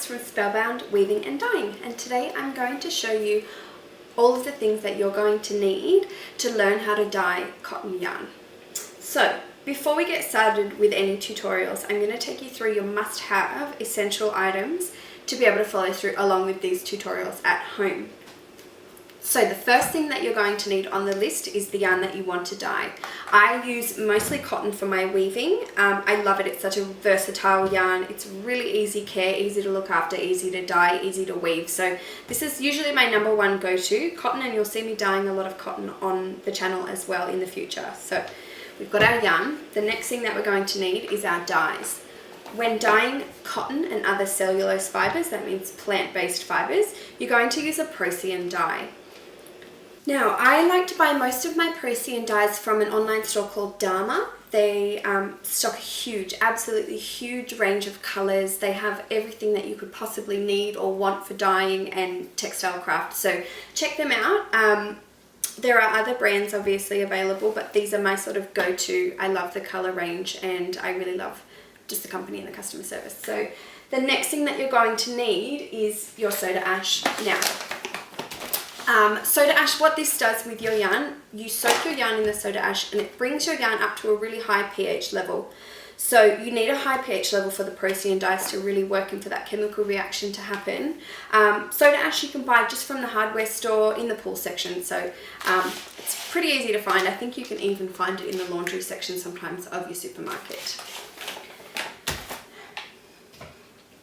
Alex from Spellbound Weaving and Dyeing, and today I'm going to show you all of the things that you're going to need to learn how to dye cotton yarn. So before we get started with any tutorials, I'm going to take you through your must-have essential items to be able to follow through along with these tutorials at home. So the first thing that you're going to need on the list is the yarn that you want to dye. I use mostly cotton for my weaving. I love it. It's such a versatile yarn. It's really easy care, easy to look after, easy to dye, easy to weave. So this is usually my number one go-to, cotton, and you'll see me dyeing a lot of cotton on the channel as well in the future. So we've got our yarn. The next thing that we're going to need is our dyes. When dyeing cotton and other cellulose fibres, that means plant-based fibres, you're going to use a Procion dye. Now, I like to buy most of my Procion dyes from an online store called Dharma. They stock a huge, absolutely huge range of colours. They have everything that you could possibly need or want for dyeing and textile craft. So check them out. There are other brands obviously available, but these are my sort of go-to. I love the colour range and I really love just the company and the customer service. So the next thing that you're going to need is your soda ash. Now, soda ash, what this does with your yarn, you soak your yarn in the soda ash and it brings your yarn up to a really high pH level. So you need a high pH level for the Procion dyes to really work and for that chemical reaction to happen. Soda ash you can buy just from the hardware store in the pool section, so it's pretty easy to find. I think you can even find it in the laundry section sometimes of your supermarket.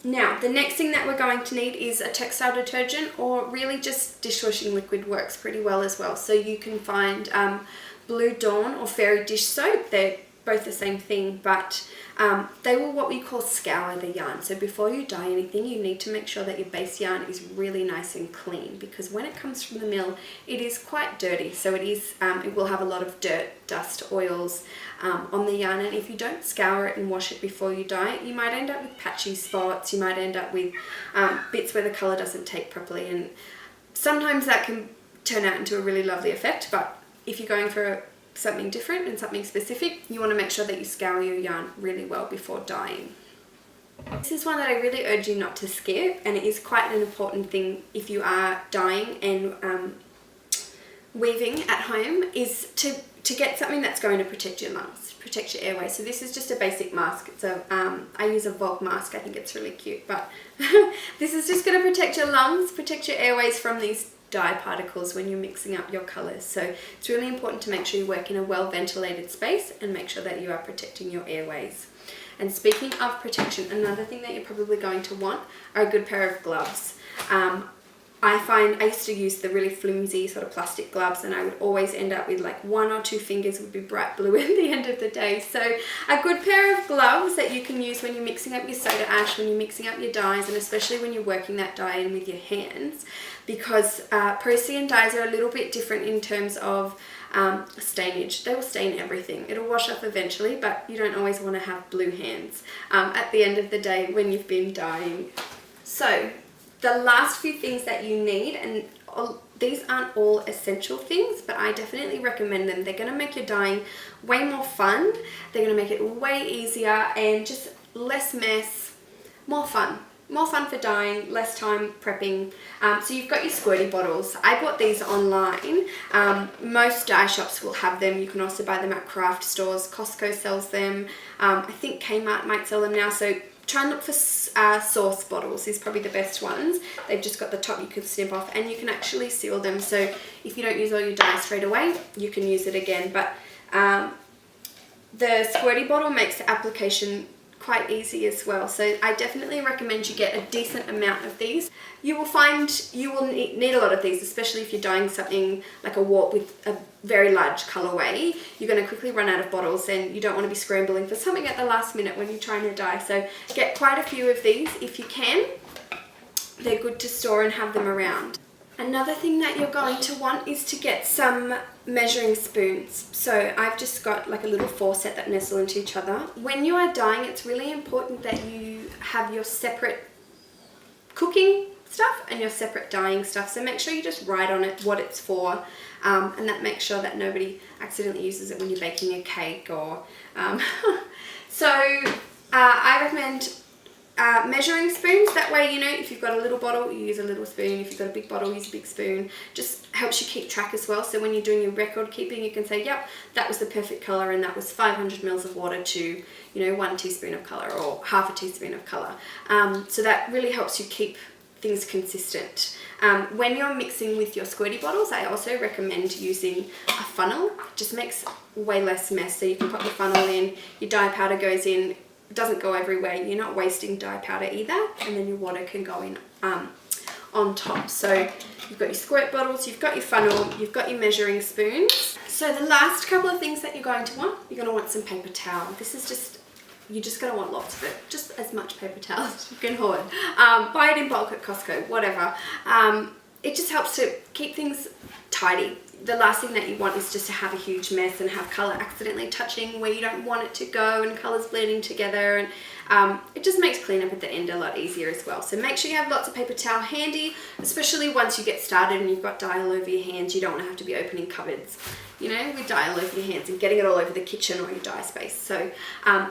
Now, the next thing that we're going to need is a textile detergent, or really just dishwashing liquid works pretty well as well. So you can find Blue Dawn or Fairy Dish Soap. They're both the same thing, but they will what we call scour the yarn. So before you dye anything, you need to make sure that your base yarn is really nice and clean, because when it comes from the mill, it is quite dirty. So it will have a lot of dirt, dust, oils on the yarn, and if you don't scour it and wash it before you dye it, you might end up with patchy spots. You might end up with bits where the colour doesn't take properly, and sometimes that can turn out into a really lovely effect. But if you're going for something different and something specific, you want to make sure that you scour your yarn really well before dyeing. This is one that I really urge you not to skip, and it is quite an important thing if you are dyeing and weaving at home, is to get something that's going to protect your lungs, protect your airways. So this is just a basic mask. It's a I use a Vogue mask. I think it's really cute, but this is just going to protect your lungs, protect your airways from these dye particles when you're mixing up your colours. So it's really important to make sure you work in a well ventilated space and make sure that you are protecting your airways. And speaking of protection, another thing that you're probably going to want are a good pair of gloves. I used to use the really flimsy sort of plastic gloves, and I would always end up with like 1 or 2 fingers would be bright blue at the end of the day. So a good pair of gloves that you can use when you're mixing up your soda ash, when you're mixing up your dyes, and especially when you're working that dye in with your hands, because Procion dyes are a little bit different in terms of stainage. They will stain everything. It'll wash off eventually, but you don't always want to have blue hands at the end of the day when you've been dyeing. So the last few things that you need, and these aren't all essential things, but I definitely recommend them. They're going to make your dyeing way more fun. They're going to make it way easier and just less mess, more fun. More fun for dyeing, less time prepping. So you've got your squirty bottles. I bought these online. Most dye shops will have them. You can also buy them at craft stores. Costco sells them. I think Kmart might sell them now. So try and look for sauce bottles. These are probably the best ones. They've just got the top you can snip off, and you can actually seal them. So if you don't use all your dye straight away, you can use it again. But the squirty bottle makes the application quite easy as well. So I definitely recommend you get a decent amount of these. You will find you will need a lot of these, especially if you're dyeing something like a warp with a very large colorway. You're going to quickly run out of bottles, and you don't want to be scrambling for something at the last minute when you're trying to dye. So get quite a few of these if you can. They're good to store and have them around. Another thing that you're going to want is to get some measuring spoons. So I've just got like a little 4 set that nestle into each other. When you are dyeing, it's really important that you have your separate cooking stuff and your separate dyeing stuff. So make sure you just write on it what it's for, and that makes sure that nobody accidentally uses it when you're baking a cake or... I recommend measuring spoons. That way, you know, if you've got a little bottle, you use a little spoon. If you've got a big bottle, use a big spoon. Just helps you keep track as well. So when you're doing your record keeping, you can say, yep, that was the perfect colour and that was 500 mils of water to, you know, 1 teaspoon of colour or half a teaspoon of colour. So that really helps you keep things consistent. When you're mixing with your squirty bottles, I also recommend using a funnel. It just makes way less mess. So you can put your funnel in, your dye powder goes in, it doesn't go everywhere, you're not wasting dye powder either, and then your water can go in on top. So you've got your squirt bottles, you've got your funnel, you've got your measuring spoons. So the last couple of things that you're going to want some paper towel. This is just, you're just going to want lots of it, just as much paper towel as you can hoard. Buy it in bulk at Costco, whatever. It just helps to keep things tidy. The last thing that you want is just to have a huge mess and have colour accidentally touching where you don't want it to go and colours blending together, and it just makes cleanup at the end a lot easier as well. So make sure you have lots of paper towel handy, especially once you get started and you've got dye all over your hands. You don't want to have to be opening cupboards, you know, with dye all over your hands and getting it all over the kitchen or your dye space. So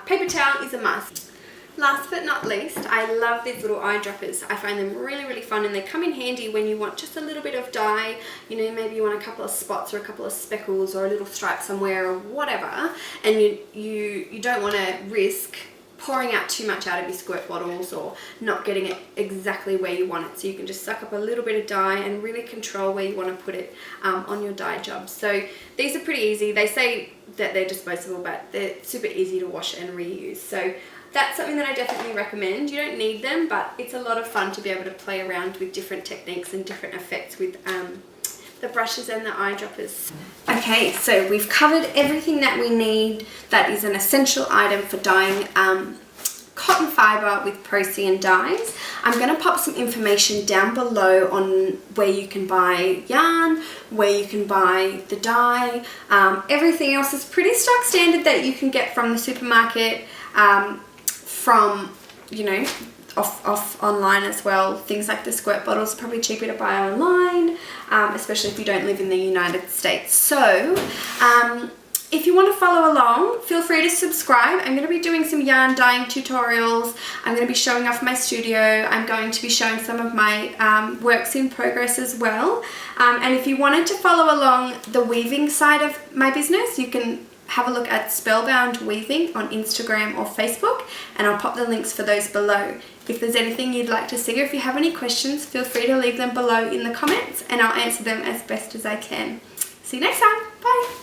paper towel is a must. Last but not least, I love these little eyedroppers. I find them really, really fun, and they come in handy when you want just a little bit of dye. You know, maybe you want a couple of spots or a couple of speckles or a little stripe somewhere or whatever, and you don't want to risk pouring out too much out of your squirt bottles or not getting it exactly where you want it. So you can just suck up a little bit of dye and really control where you want to put it on your dye job. So these are pretty easy. They say that they're disposable, but they're super easy to wash and reuse. So that's something that I definitely recommend. You don't need them, but it's a lot of fun to be able to play around with different techniques and different effects with the brushes and the eyedroppers. Okay, so we've covered everything that we need that is an essential item for dyeing cotton fibre with Procion dyes. I'm going to pop some information down below on where you can buy yarn, where you can buy the dye. Everything else is pretty stock standard that you can get from the supermarket, from, you know, off online as well. Things like the squirt bottles are probably cheaper to buy online, especially if you don't live in the United States. So if you want to follow along, feel free to subscribe. I'm going to be doing some yarn dyeing tutorials. I'm going to be showing off my studio. I'm going to be showing some of my works in progress as well. And if you wanted to follow along the weaving side of my business, you can have a look at Spellbound Weaving on Instagram or Facebook, and I'll pop the links for those below. If there's anything you'd like to see, or if you have any questions, feel free to leave them below in the comments and I'll answer them as best as I can. See you next time. Bye.